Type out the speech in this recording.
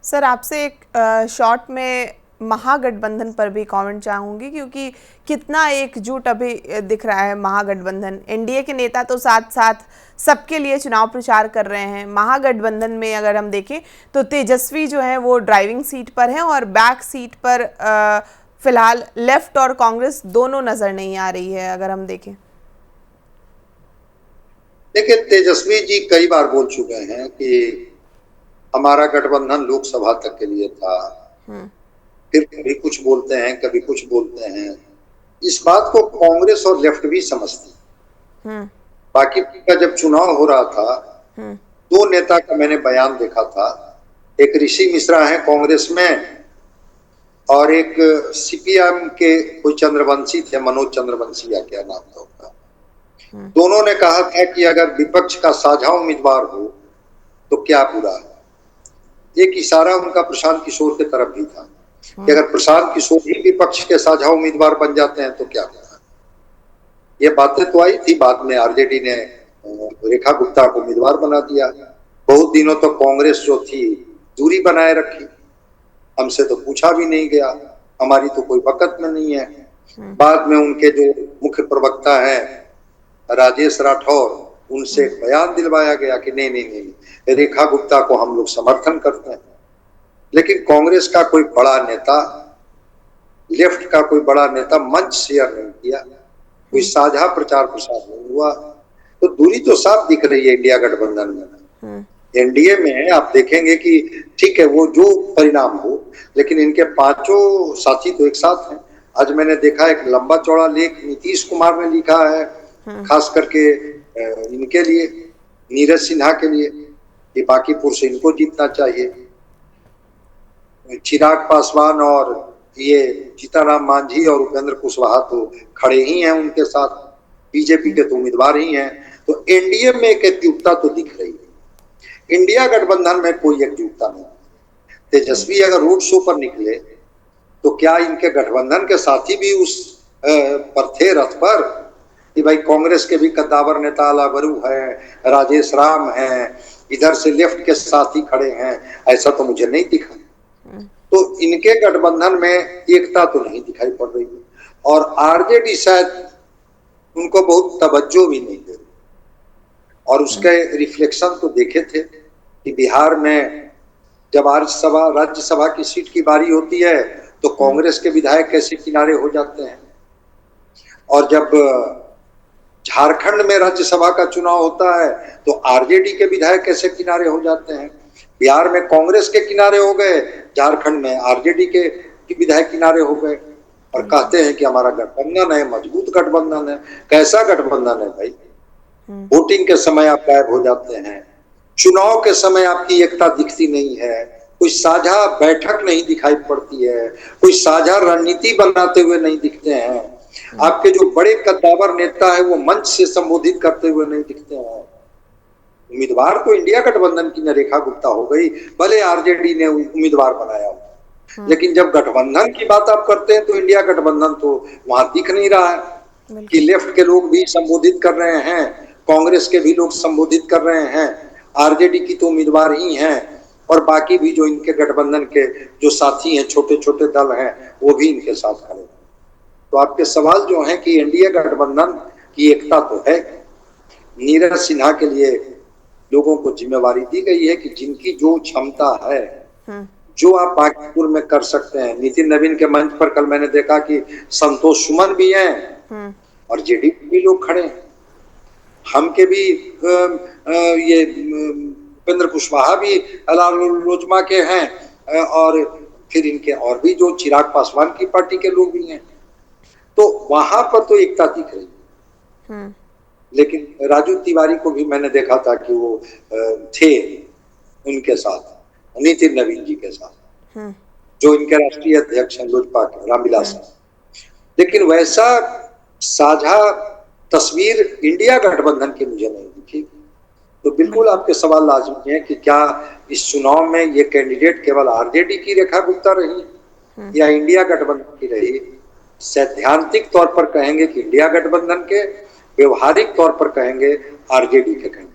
Sir आपसे एक short में महागठबंधन पर भी कमेंट चाहूंगी, क्योंकि कितना एकजुट अभी दिख रहा है महागठबंधन। एनडीए के नेता तो साथ साथ सबके लिए चुनाव प्रचार कर रहे हैं। महागठबंधन में अगर हम देखें तो तेजस्वी जो है वो ड्राइविंग सीट पर हैं और बैक सीट पर फिलहाल लेफ्ट और कांग्रेस दोनों नजर नहीं आ रही है। अगर हम देखें, देखिए, तेजस्वी जी कई बार बोल चुके हैं कि हमारा गठबंधन लोकसभा तक के लिए था। फिर कभी कुछ बोलते हैं, कभी कुछ बोलते हैं। इस बात को कांग्रेस और लेफ्ट भी समझती है। बाकी का जब चुनाव हो रहा था, दो नेता का मैंने बयान देखा था। एक ऋषि मिश्रा है कांग्रेस में, और एक सीपीएम के कोई चंद्रवंशी थे, मनोज चंद्रवंशी या क्या नाम था उनका। दोनों ने कहा था कि अगर विपक्ष का साझा उम्मीदवार हो तो क्या बुरा है। एक इशारा उनका प्रशांत किशोर की तरफ भी था कि अगर प्रशांत किशोर ही विपक्ष के साझा उम्मीदवार बन जाते हैं तो क्या होगा। ये बातें तो आई थी, बाद में आरजेडी ने रेखा गुप्ता को उम्मीदवार बना दिया। बहुत दिनों तो कांग्रेस जो थी दूरी बनाए रखी, हमसे तो पूछा भी नहीं गया, हमारी तो कोई वक़्त में नहीं है। बाद में उनके जो मुख्य प्रवक्ता है राजेश राठौर, उनसे एक बयान दिलवाया गया कि नहीं नहीं नहीं, रेखा गुप्ता को हम लोग समर्थन करते हैं। लेकिन कांग्रेस का कोई बड़ा नेता, लेफ्ट का कोई बड़ा नेता मंच शेयर नहीं किया, कोई साझा प्रचार प्रसार नहीं हुआ। तो दूरी तो साफ दिख रही है इंडिया गठबंधन में। एनडीए में आप देखेंगे कि ठीक है, वो जो परिणाम हो, लेकिन इनके पांचों साथी तो एक साथ हैं। आज मैंने देखा एक लंबा चौड़ा लेख नीतीश कुमार ने लिखा है, खास करके इनके लिए, नीरज सिन्हा के लिए, कि बांकीपुर से इनको जीतना चाहिए। चिराग पासवान और ये जीतनराम मांझी और उपेंद्र कुशवाहा तो खड़े ही हैं उनके साथ, बीजेपी के तो उम्मीदवार ही हैं। तो एनडीए में एक एकजुटता तो दिख रही है, इंडिया गठबंधन में कोई एकजुटता नहीं। तेजस्वी अगर रोड शो पर निकले तो क्या इनके गठबंधन के साथी भी उस पर थे, रथ पर, कि भाई कांग्रेस के भी कद्दावर नेता अलावरू है, राजेश राम है, इधर से लेफ्ट के साथी खड़े हैं? ऐसा तो मुझे नहीं दिखा। तो इनके गठबंधन में एकता तो नहीं दिखाई पड़ रही है, और आरजेडी शायद उनको बहुत तवज्जो भी नहीं दे रही। और उसके रिफ्लेक्शन तो देखे थे कि बिहार में जब राज्यसभा की सीट की बारी होती है तो कांग्रेस के विधायक कैसे किनारे हो जाते हैं, और जब झारखंड में राज्यसभा का चुनाव होता है तो आरजेडी के विधायक कैसे किनारे हो जाते हैं। बिहार में कांग्रेस के किनारे हो गए, झारखंड में आरजेडी के विधायक किनारे हो गए, और कहते हैं कि हमारा गठबंधन है, मजबूत गठबंधन है। कैसा गठबंधन है भाई? वोटिंग के समय आप गायब हो जाते हैं, चुनाव के समय आपकी एकता दिखती नहीं है, कोई साझा बैठक नहीं दिखाई पड़ती है, कोई साझा रणनीति बनाते हुए नहीं दिखते हैं। आपके जो बड़े कद्दावर नेता है वो मंच से संबोधित करते हुए नहीं दिखते हैं। उम्मीदवार तो इंडिया गठबंधन की रेखा गुप्ता हो गई, भले आरजेडी ने उम्मीदवार बनाया, लेकिन जब गठबंधन की बात आप करते हैं तो इंडिया गठबंधन तो वहां दिख नहीं रहा है कि लेफ्ट के लोग भी संबोधित कर रहे हैं, कांग्रेस के भी लोग संबोधित कर रहे हैं, आरजेडी की तो उम्मीदवार ही हैं, और बाकी भी जो इनके गठबंधन के जो साथी हैं, छोटे छोटे दल हैं, वो भी इनके साथ खड़े हैं। तो आपके सवाल जो है कि एनडीए गठबंधन की एकता तो है, नीरज सिन्हा के लिए लोगों को जिम्मेवारी दी गई है कि जिनकी जो क्षमता है, जो आप बांकीपुर में कर सकते हैं। नितिन नवीन के मंच पर कल मैंने देखा कि संतोष सुमन भी हैं और जेडीयू भी लोग खड़े हैं, हम के भी ये उपेंद्र कुशवाहा भी लोजमा के हैं, और फिर इनके और भी जो चिराग पासवान की पार्टी के लोग भी हैं। तो वहां पर तो एकता दिख रही। लेकिन राजू तिवारी को भी मैंने देखा था कि वो थे उनके साथ, नितिन नवीन जी के साथ, जो इनके राष्ट्रीय अध्यक्ष हैं लोजपा के, रामविलास। लेकिन वैसा साझा तस्वीर इंडिया गठबंधन की मुझे नहीं दिखी। तो बिल्कुल आपके सवाल लाजमी है कि क्या इस चुनाव में ये कैंडिडेट केवल आरजेडी की रेखा गुप्ता रही या इंडिया गठबंधन की रही? सैद्धांतिक तौर पर कहेंगे कि इंडिया गठबंधन के, व्यवहारिक तौर पर कहेंगे आरजेडी के कैंडिडेट।